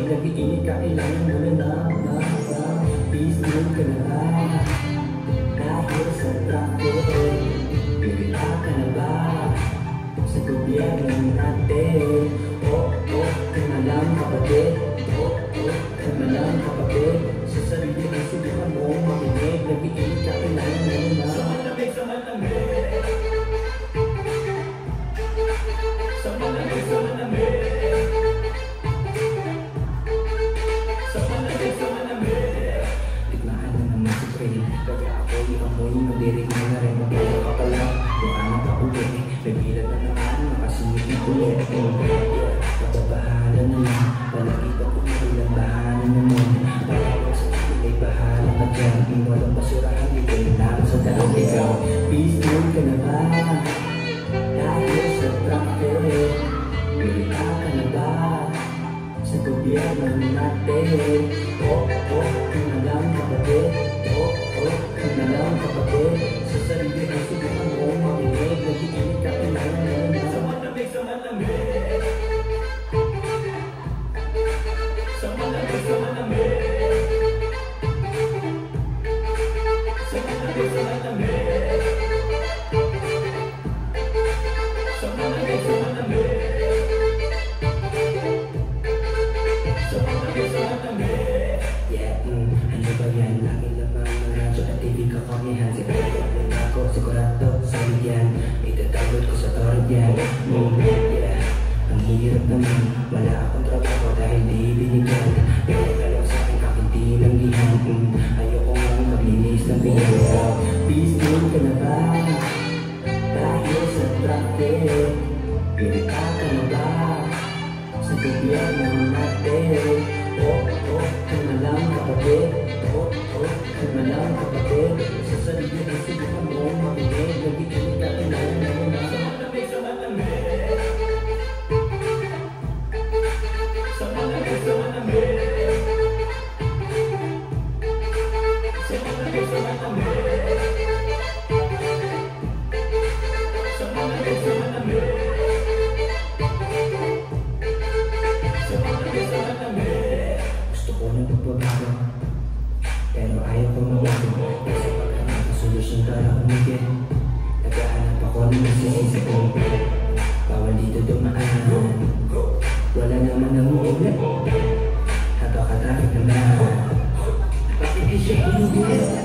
nag-iinit ka, kailangan mo na peace mood ka na ba? Dahil sa traffic, pirita ka na ba? Sa gobyerno natin, ka na lang kapatid. Ka na lang kapatid. Sa sarili ng subukan mo makinig, nag-iinit ka, kailangan mo na. Sa malamig, sa malamig. Sa malamig, sa malamig. Sa malamig, sa malamig. Tigmaan na naman si Trey. Kaya ako, ikamoy, madirig mo na rin. Magkaya ka pala, mukha na pa ulit. Nabilan na naman, makasunod na ulit. Nababahala na lang, malakita ko na ilang bahala naman. Parang sa may bahala ka dyan. Walang basurahan, ito'y lang sa daan ikaw. Peace mood ka na ba? Dahil sa traffic, pirita ka na ba? Sa gobyerno natin, ka na lang kapatid. Ka na lang kapatid. Sa sarili ng subukan mo makinig, nag-iinit ka, kailangan mo na. Sa malamig, sa malamig. Sa malamig, sa malamig. Sa malamig, sa malamig. Sa malamig, sa malamig. Sa malamig, sa malamig. Yeah, ano ba yan? Lagi lamang ng radyo at TV kakornihan. Sigurado na ako, sigurado sa yan. Itatawad ko sa torrent yan. Yeah, ang hirap naman. Wala akong trabaho dahil di binigyan. Pero alam sa akin aking tinanggihan. Ayoko nga maglinis ng biyaw. Peace mood ka na ba? Dahil sa traffic, pirita ka na ba? Sa gobyerno natin, ka na lang kapatid. Ka na lang kapatid. Sa sarili ng subukan mo makinig, nag-iinit ka, kailangan mo na. Sa malamig, sa malamig. Sa malamig, sa malamig. Sa malamig, sa malamig. Sa malamig, sa malamig. Sa malamig, sa malamig. Gusto ko na magbabago, pero ayaw ko mabago. Kasi paghanap ng solusyon para umigit, naghahanap ako ng masisisi ko. Bawal dito dumaan, wala naman ang ulit. Napaka-traffic naman. Bakit di siya inulit?